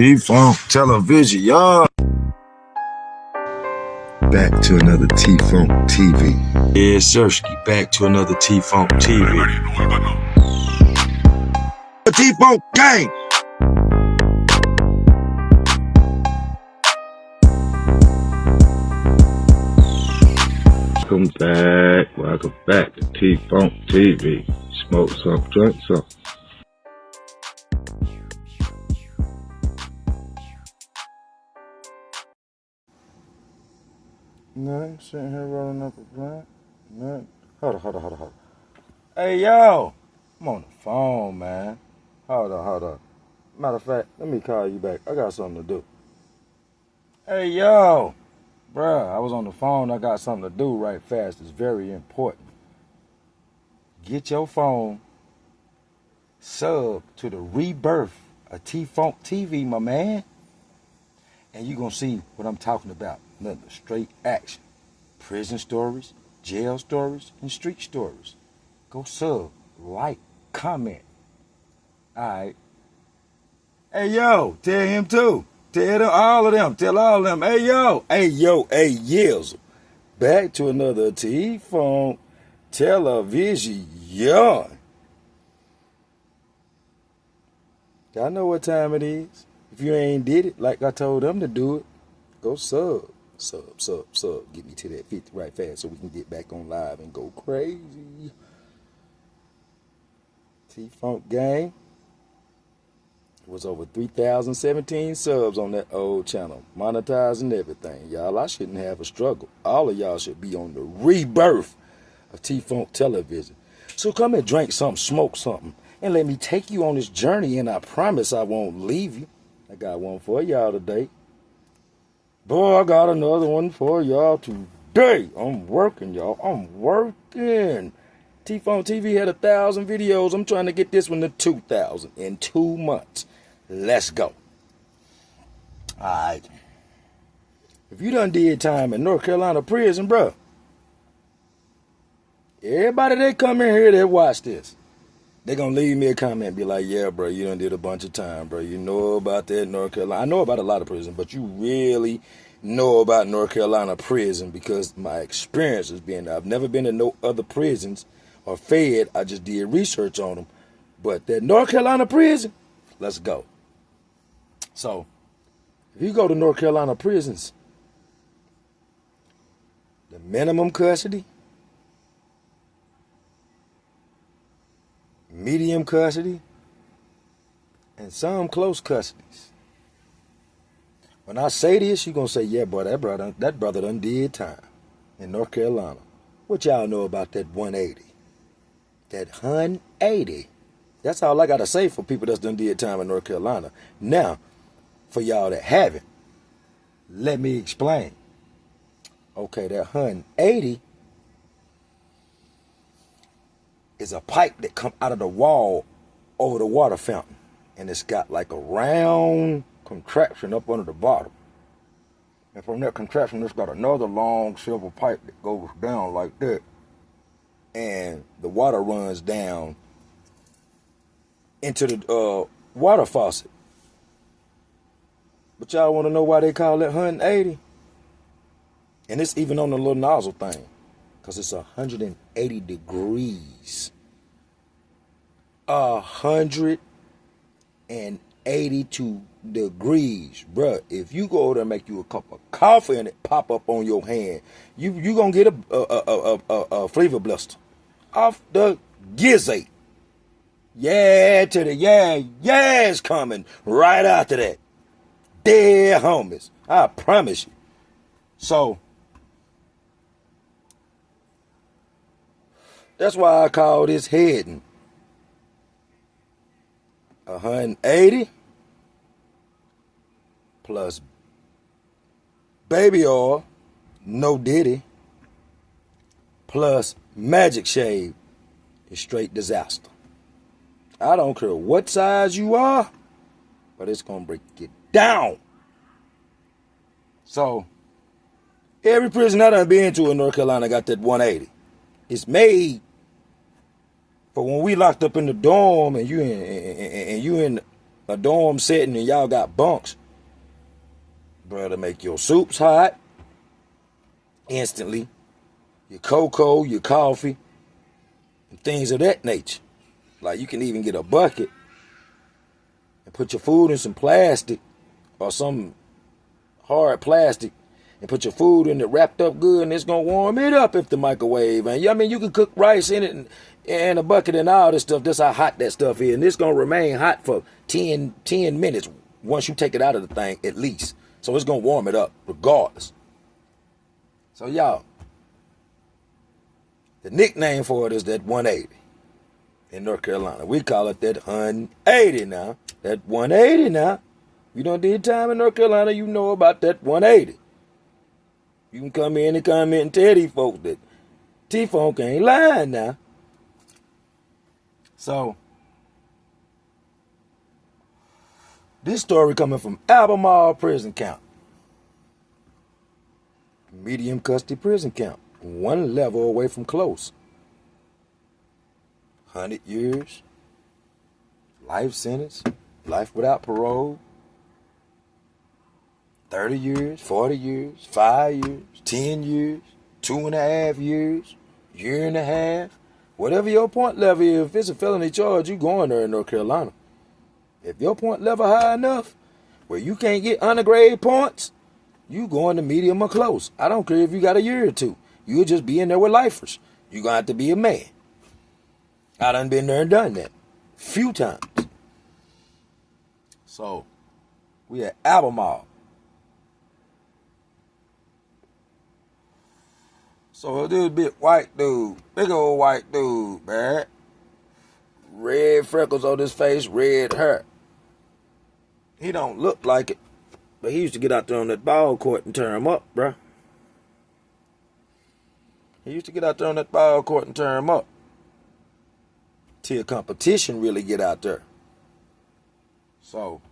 T-Funk television, y'all. Back to another T-Funk TV. Yeah, Sirski, back to another T-Funk TV. The T-Funk gang. Welcome back to T-Funk TV. Smoke some, drink some. Nothing, sitting here rolling up a blunt. Nothing. Hold on. Hey, yo! I'm on the phone, man. Hold on. Matter of fact, let me call you back. I got something to do. Hey, yo! Bruh, I was on the phone. I got something to do right fast. It's very important. Get your phone, sub to the rebirth of T-Funk TV, my man. And you're going to see what I'm talking about. Nothing but straight action. Prison stories, jail stories, and street stories. Go sub, like, comment. Alright. Hey, yo, tell him too. Tell them, all of them. Tell all of them. Hey, yo. Yes. Back to another T-Funk television. Y'all know what time it is. If you ain't did it like I told them to do it, go sub. Get me to that 50 right fast so we can get back on live and go crazy. T-Funk gang was over 3,017 subs on that old channel, monetizing everything. Y'all, I shouldn't have a struggle. All of y'all should be on the rebirth of T-Funk television. So come and drink something, smoke something, and let me take you on this journey, and I promise I won't leave you. I got one for y'all today. Boy, I got another one for y'all today. I'm working, y'all. I'm working. T-Funk TV had 1,000 videos. I'm trying to get this one to 2,000 in 2 months. Let's go. All right. If you done did time in North Carolina prison, bro, everybody that come in here that watch this, they gonna leave me a comment and be like, yeah, bro, you done did a bunch of time, bro. You know about that North Carolina. I know about a lot of prison, but you really know about North Carolina prison because my experience has been, I've never been to no other prisons or fed. I just did research on them. But that North Carolina prison, let's go. So, if you go to North Carolina prisons, the minimum custody, medium custody, and some close custodies. When I say this, you're going to say, yeah, boy, that brother done did time in North Carolina. What y'all know about that 180? That 180. That's all I got to say for people that's done did time in North Carolina. Now, for y'all that haven't, let me explain. Okay, that 180 is a pipe that come out of the wall over the water fountain. And it's got like a round contraption up under the bottom. And from that contraption, it's got another long silver pipe that goes down like that. And the water runs down into the water faucet. But y'all want to know why they call it 180? And it's even on the little nozzle thing. Because it's 180 degrees. 182 degrees. Bruh, if you go there and make you a cup of coffee and it pop up on your hand, you going to get a flavor blister. Off the gizzard. Yeah, to the it's coming right after that. Dead homies. I promise you. So, that's why I call this heading 180 plus baby oil, no diddy, plus magic shave is straight disaster. I don't care what size you are, but it's going to break you down. So, every prison I done been to in North Carolina got that 180. It's made for when we locked up in the dorm and you in a dorm setting and y'all got bunks, bro, to make your soups hot instantly, your cocoa, your coffee, and things of that nature. Like you can even get a bucket and put your food in some plastic or some hard plastic and put your food in it wrapped up good, and it's going to warm it up if the microwave. And I mean, you can cook rice in it and a bucket and all this stuff. That's how hot that stuff is. And it's going to remain hot for 10 minutes once you take it out of the thing, at least. So it's going to warm it up regardless. So y'all, the nickname for it is that 180 in North Carolina. We call it that 180 now. That 180 now. You done did time in North Carolina, you know about that 180. You can come in and comment and tell these folks that T-Funk ain't lying now. So, this story coming from Albemarle Prison Camp. Medium custody prison camp. One level away from close. 100 years. Life sentence. Life without parole. 30 years, 40 years, 5 years, 10 years, 2.5 years, year and a half. Whatever your point level is, if it's a felony charge, you going there in North Carolina. If your point level high enough where you can't get undergrade points, you going to medium or close. I don't care if you got a year or two. You'll just be in there with lifers. You're going to have to be a man. I done been there and done that. Few times. So, we at Albemarle. So this big white dude, big old white dude, man. Red freckles on his face, red hair. He don't look like it, but he used to get out there on that ball court and turn him up, bruh. He used to get out there on that ball court and turn him up. Till competition really get out there. So,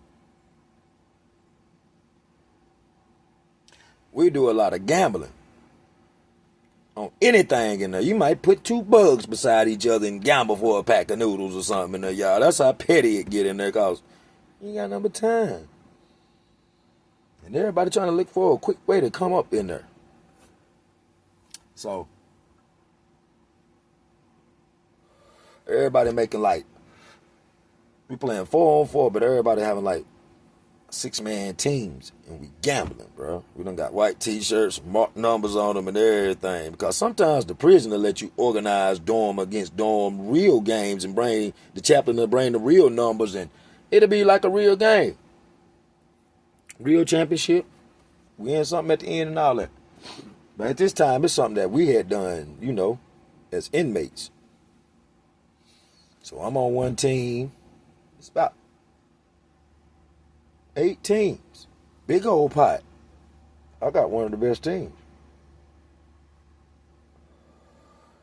we do a lot of gambling. On anything in there. You might put two bugs beside each other and gamble for a pack of noodles or something in there, y'all. That's how petty it get in there, cause you ain't got number time. And everybody trying to look for a quick way to come up in there. So, everybody making like, we playing 4-on-4, but everybody having like 6-man teams, and we gambling, bro. We done got white t-shirts, marked numbers on them and everything, because sometimes the prison will let you organize dorm against dorm real games and bring the chaplain to bring the real numbers, and it'll be like a real game. Real championship. We in something at the end and all that. But at this time, it's something that we had done, you know, as inmates. So I'm on one team. It's about 8 teams. Big old pot. I got one of the best teams.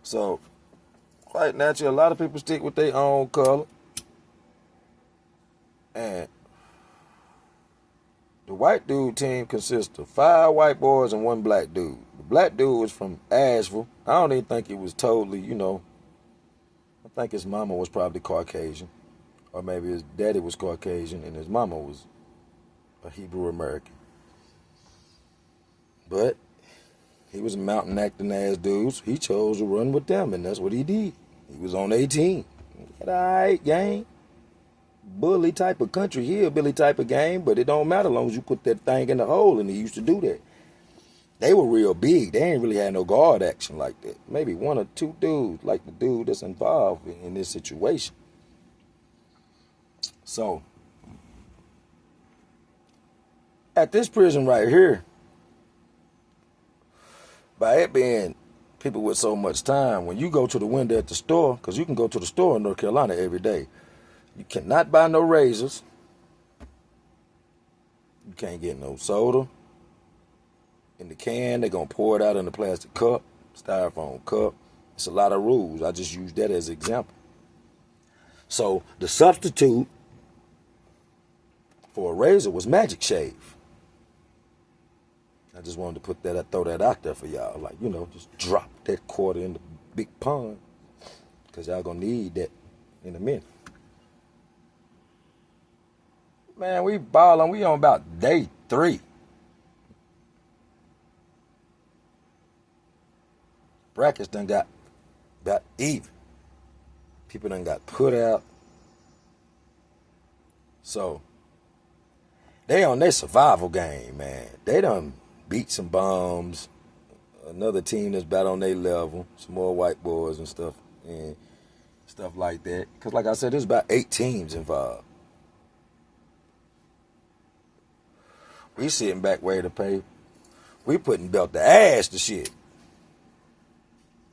So, quite naturally, a lot of people stick with their own color. And the white dude team consists of 5 white boys and 1 black dude. The black dude was from Asheville. I don't even think he was totally, you know, I think his mama was probably Caucasian. Or maybe his daddy was Caucasian and his mama was a Hebrew American. But he was a mountain acting ass dude, so he chose to run with them, and that's what he did. He was on 18. All right, gang. Bully type of country, hillbilly type of game, but it don't matter as long as you put that thing in the hole, and he used to do that. They were real big. They ain't really had no guard action like that. Maybe 1 or 2 dudes, like the dude that's involved in this situation. So, at this prison right here, by it being people with so much time, when you go to the window at the store, because you can go to the store in North Carolina every day, you cannot buy no razors. You can't get no soda. In the can, they're going to pour it out in a plastic cup, styrofoam cup. It's a lot of rules. I just use that as an example. So the substitute for a razor was Magic Shave. I just wanted to put that, throw that out there for y'all. Like, you know, just drop that quarter in the big pond, because y'all going to need that in a minute. Man, we balling. We on about day 3. Brackets done got even. People done got put out. So, they on their survival game, man. They done beat some bums. Another team that's about on their level. Some more white boys and stuff. And stuff like that. Because like I said, there's about 8 teams involved. We sitting back ready to pay. We putting belt to ass to shit.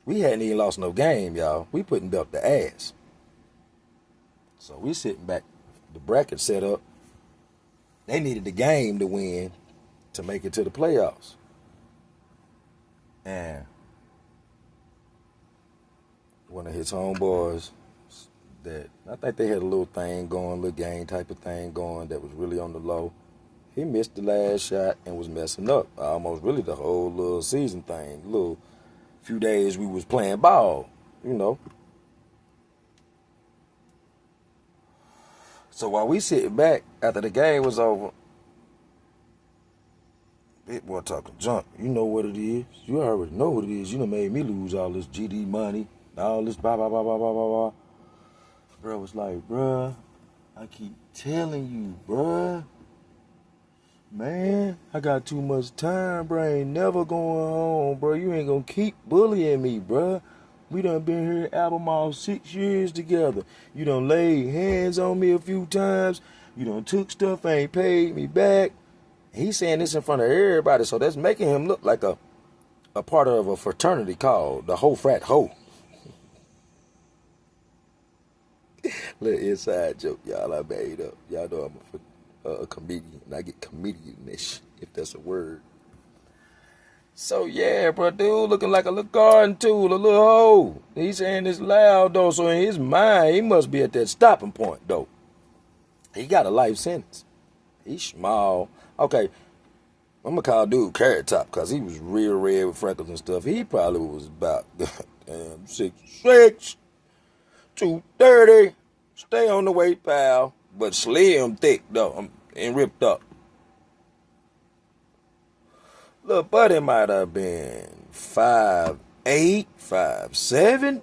We hadn't even lost no game, y'all. We putting belt to ass. So we sitting back, the bracket set up. They needed the game to win to make it to the playoffs. And one of his homeboys that I think they had a little thing going, little game type of thing going that was really on the low. He missed the last shot and was messing up. Almost really the whole little season thing. Little few days we was playing ball, you know. So while we sitting back after the game was over, big boy talking junk. You know what it is. You already know what it is. You done made me lose all this GD money, all this blah, blah, blah, blah, blah, blah, blah. Bro was like, bruh, I keep telling you, bruh. Man, I got too much time, bro. I ain't never going home, bro. You ain't gonna keep bullying me, bro. We done been here at Albemarle 6 years together. You done laid hands on me a few times. You done took stuff, ain't paid me back. He's saying this in front of everybody, so that's making him look like a part of a fraternity called the Ho Frat Ho. Little inside joke, y'all, I made up. Y'all know I'm a comedian, and I get comedian-ish, if that's a word. So yeah, bro, dude looking like a little garden tool, a little hoe. He's saying this loud though, so in his mind, he must be at that stopping point though. He got a life sentence. He's small. Okay, I'm gonna call dude Carrot Top because he was real red with freckles and stuff. He probably was about 6'6", 230. Stay on the weight, pal. But slim thick though, and ripped up. Little buddy might have been 5'8", 5'7".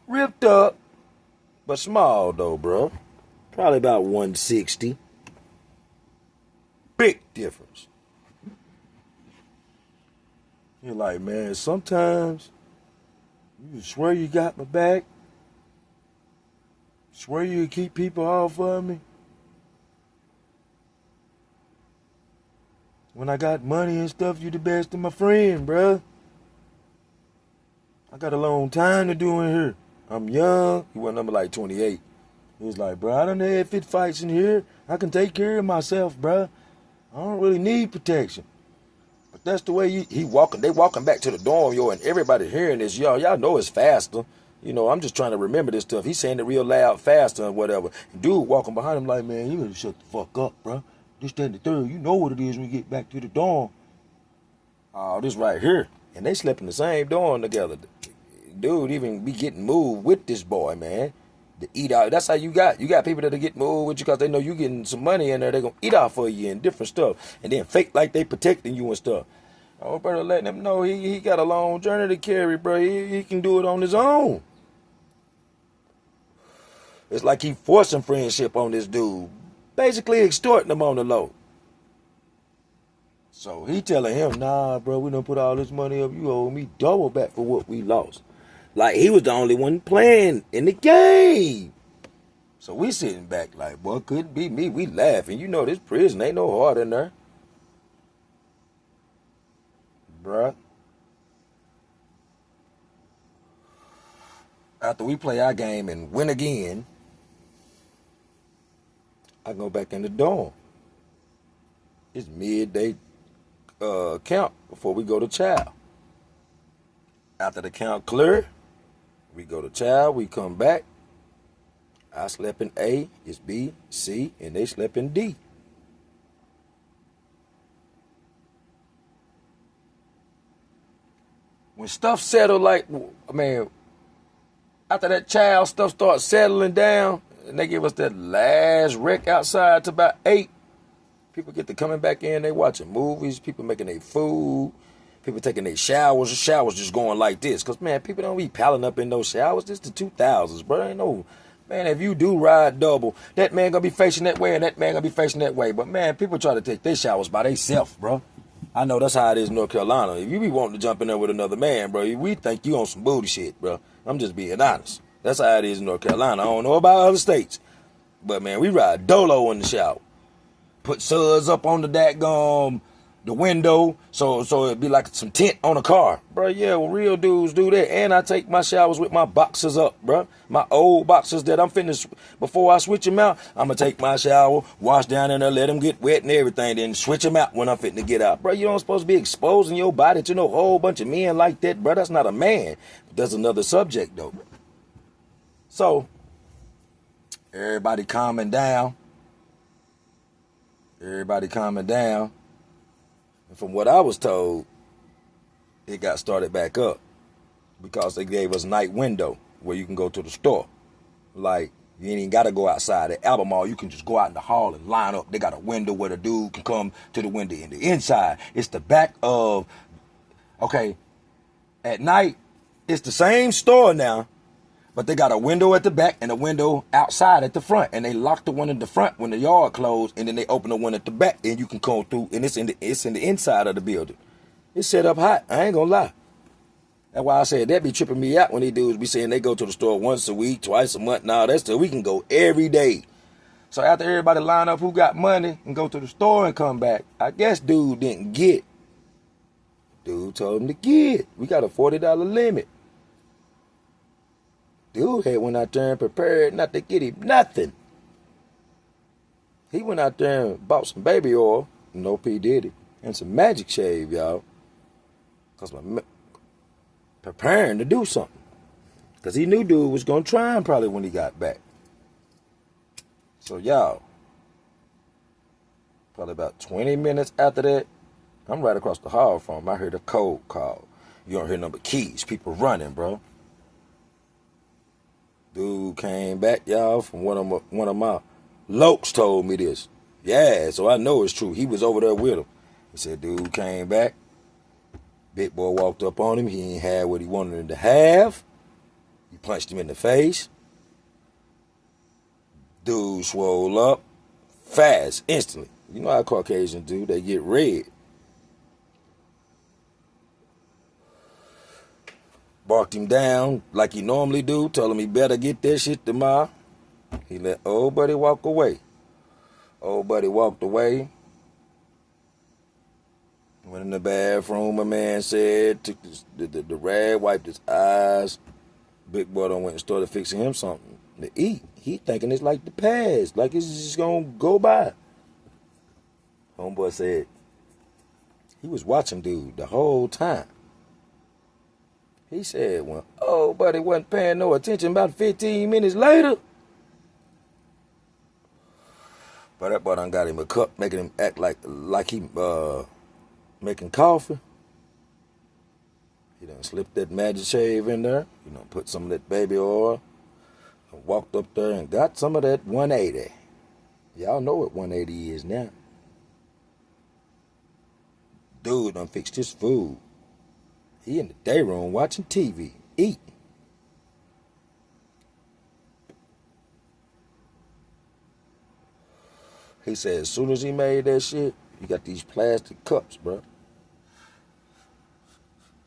Ripped up, but small though, bro. Probably about 160. Big difference. You're like, man, sometimes you swear you got my back. Swear you keep people off of me. When I got money and stuff, you the best of my friend, bruh. I got a long time to do in here. I'm young. He was number like 28. He was like, bro, I done had 50 fights in here. I can take care of myself, bruh. I don't really need protection. But that's the way they walking back to the dorm, yo, and everybody hearing this, y'all know it's faster. You know, I'm just trying to remember this stuff. He's saying it real loud, faster, and whatever. Dude walking behind him like, man, you better shut the fuck up, bro. This, that, and the third. You know what it is when we get back to the dorm. Oh, this right here. And they slept in the same dorm together. Dude even be getting moved with this boy, man. To eat out. That's how you got people that'll get moved with you because they know you getting some money in there. They're going to eat out for you and different stuff. And then fake like they protecting you and stuff. Oh, brother, letting him know he got a long journey to carry, bro. He can do it on his own. It's like he forcing friendship on this dude. Basically extorting him on the low. So he telling him, nah, bro, we done put all this money up. You owe me double back for what we lost. Like he was the only one playing in the game. So we sitting back like, boy, couldn't be me. We laughing. You know this prison ain't no heart in there. Bruh. After we play our game and win again, I go back in the dorm. It's midday count before we go to chow. After the count clear, we go to chow, we come back. I slept in A, it's B, C, and they slept in D. When stuff settled like, man, After that child stuff starts settling down, and they give us that last wreck outside to about 8, people get to coming back in, they watching movies, people making their food, people taking their showers, the showers just going like this. Because, man, people don't be piling up in those showers. This the 2000s, bro. Ain't no, man, if you do ride double, that man going to be facing that way and that man going to be facing that way. But, man, people try to take their showers by themselves, bro. I know that's how it is in North Carolina. If you be wanting to jump in there with another man, bro, we think you on some booty shit, bro. I'm just being honest. That's how it is in North Carolina. I don't know about other states. But, man, we ride dolo in the shower. Put suds up on the daggum, the window, so it'd be like some tint on a car. Bro, yeah, well, real dudes do that. And I take my showers with my boxers up, bro. My old boxers that I'm finna, before I switch them out, I'm going to take my shower, wash down in there, let them get wet and everything, then switch them out when I'm finna get out. Bro, you don't supposed to be exposing your body to no whole bunch of men like that, bro. That's not a man. But that's another subject, though. So, everybody calming down. Everybody calming down. And from what I was told, it got started back up because they gave us a night window where you can go to the store. Like, you ain't even got to go outside at Albemarle. You can just go out in the hall and line up. They got a window where the dude can come to the window in the inside. It's the back of, okay, at night, it's the same store now, but they got a window at the back and a window outside at the front. And they lock the one in the front when the yard closed, and then they open the one at the back, and you can come through, and it's in the inside of the building. It's set up hot. I ain't gonna lie. That's why I said that be tripping me out when these dudes be saying they go to the store once a week, twice a month. Now that's till we can go every day. So after everybody line up who got money and go to the store and come back, I guess dude didn't get. Dude told him to get. We got a $40 limit. Dude had went out there and prepared not to get him nothing. He went out there and bought some baby oil, no P. Diddy, and some Magic Shave, y'all. Because preparing to do something. Because he knew dude was going to try him probably when he got back. So, y'all, probably about 20 minutes after that, I'm right across the hall from him. I heard a code call. You don't hear nothing but keys. People running, bro. Dude came back, y'all, from one of my lokes told me this. Yeah, so I know it's true. He was over there with him. He said, dude came back. Big boy walked up on him. He ain't had what he wanted him to have. He punched him in the face. Dude swole up fast, instantly. You know how Caucasians do. They get red. Barked him down like he normally do. Told him he better get that shit tomorrow. He let old buddy walk away. Old buddy walked away. Went in the bathroom, my man said. Took the rag, wiped his eyes. Big boy done went and started fixing him something to eat. He thinking it's like the past. Like it's just going to go by. Homeboy said he was watching dude the whole time. He said, well, old buddy wasn't paying no attention about 15 minutes later. But that boy done got him a cup, making him act like he making coffee. He done slipped that Magic Shave in there. He done put some of that baby oil. And walked up there and got some of that 180. Y'all know what 180 is now. Dude done fixed his food. He in the day room watching TV, eating. He said as soon as he made that shit, he got these plastic cups, bro.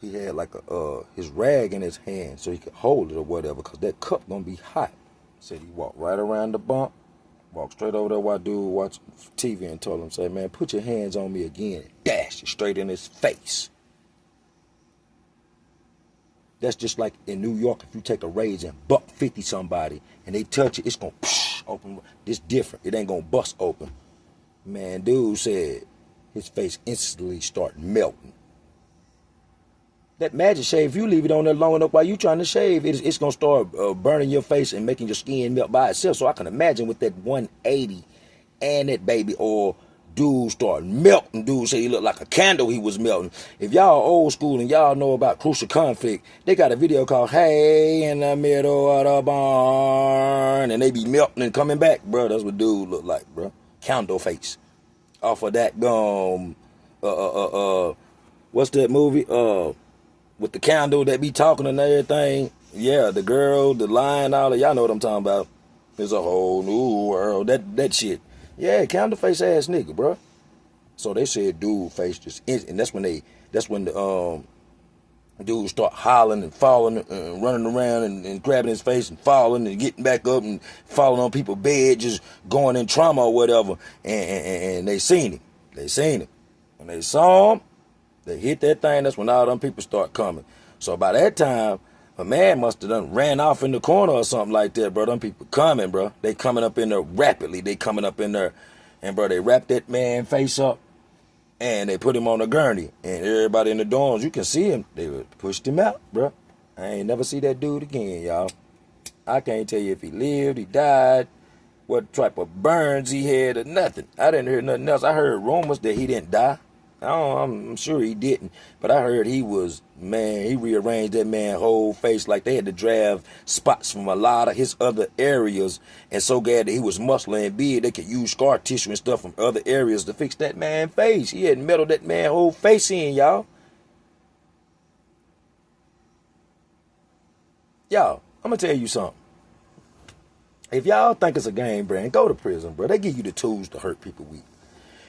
He had like his rag in his hand so he could hold it or whatever, because that cup gonna be hot. Said he walked right around the bump, walked straight over there while dude watching TV and told him, say, man, put your hands on me again. Dashed it straight in his face. That's just like in New York, if you take a raise and buck 50 somebody and they touch it, it's going to open. It's different. It ain't going to bust open. Man, dude said his face instantly started melting. That Magic Shave, if you leave it on there long enough while you trying to shave, it's going to start burning your face and making your skin melt by itself. So I can imagine with that 180 and that baby oil Dude started melting. Dude said he looked like a candle he was melting. If y'all old school and y'all know about Crucial Conflict, they got a video called Hey in the Middle of the Barn. And they be melting and coming back, bro. That's what dude look like, bro. Candle face. Off of that what's that movie? With the candle that be talking and everything. Yeah, the girl, the lion, all of y'all know what I'm talking about. There's a whole new world. That shit. Yeah, candle face ass nigga, bro. So they said dude face just, and that's when the dudes start hollering and falling and running around and grabbing his face and falling and getting back up and falling on people's bed, just going in trauma or whatever. And they seen him. They seen him. When they saw him, they hit that thing. That's when all them people start coming. So by that time, a man must have done ran off in the corner or something like that, bro. Them people coming, bro. They coming up in there rapidly. They coming up in there. And, bro, they wrapped that man face up. And they put him on a gurney. And everybody in the dorms, you can see him. They pushed him out, bro. I ain't never see that dude again, y'all. I can't tell you if he lived, he died, what type of burns he had or nothing. I didn't hear nothing else. I heard rumors that he didn't die. I'm sure he didn't, but I heard he rearranged that man's whole face like they had to drag spots from a lot of his other areas, and so glad that he was muscular and big, they could use scar tissue and stuff from other areas to fix that man's face. He had metal that man's whole face in, y'all. Y'all, I'm going to tell you something. If y'all think it's a game brand, go to prison, bro. They give you the tools to hurt people with.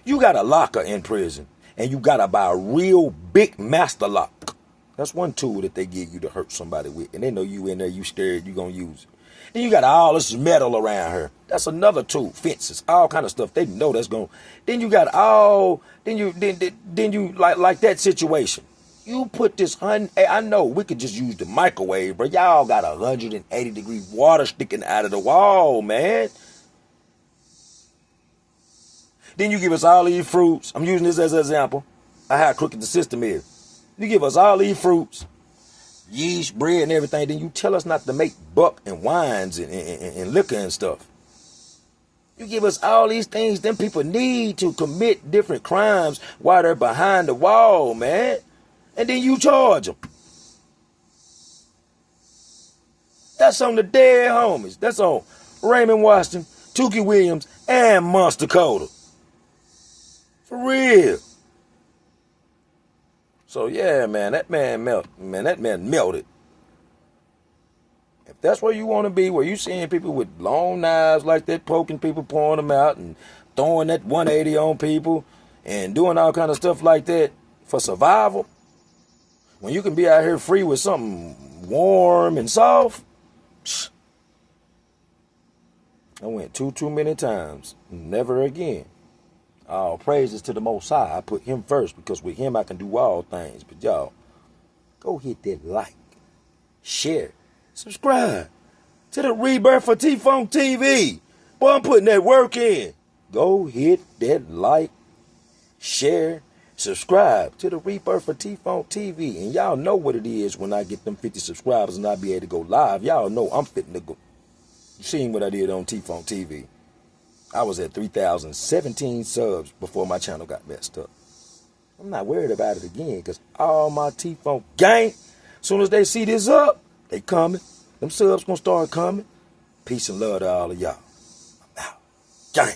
You got a locker in prison. And you got to buy a real big master lock. That's one tool that they give you to hurt somebody with. And they know you in there, you scared, you going to use it. Then you got all this metal around her. That's another tool. Fences, all kind of stuff. They know that's going. Then you got then you like that situation. You put this, I know we could just use the microwave, but y'all got 180-degree water sticking out of the wall, man. Then you give us all these fruits. I'm using this as an example of how crooked the system is. You give us all these fruits, yeast, bread, and everything. Then you tell us not to make buck and wines and liquor and stuff. You give us all these things them people need to commit different crimes while they're behind the wall, man. And then you charge them. That's on the dead homies. That's on Raymond Washington, Tookie Williams, and Monster Coda. For real. So yeah, man, that man melted. If that's where you want to be, where you seeing people with long knives like that, poking people, pouring them out, and throwing that 180 on people, and doing all kind of stuff like that for survival, when you can be out here free with something warm and soft, I went too many times. Never again. All praises to the Most High. I put him first because with him I can do all things. But y'all, go hit that like, share, subscribe to the Rebirth for T-Funk TV. Boy, I'm putting that work in. Go hit that like, share, subscribe to the Rebirth for T-Funk TV. And y'all know what it is when I get them 50 subscribers and I be able to go live. Y'all know I'm fitting to go. You seen what I did on T-Funk TV. I was at 3,017 subs before my channel got messed up. I'm not worried about it again because all my T-Funk gang, as soon as they see this up, they coming. Them subs gonna start coming. Peace and love to all of y'all. I'm out. Gang.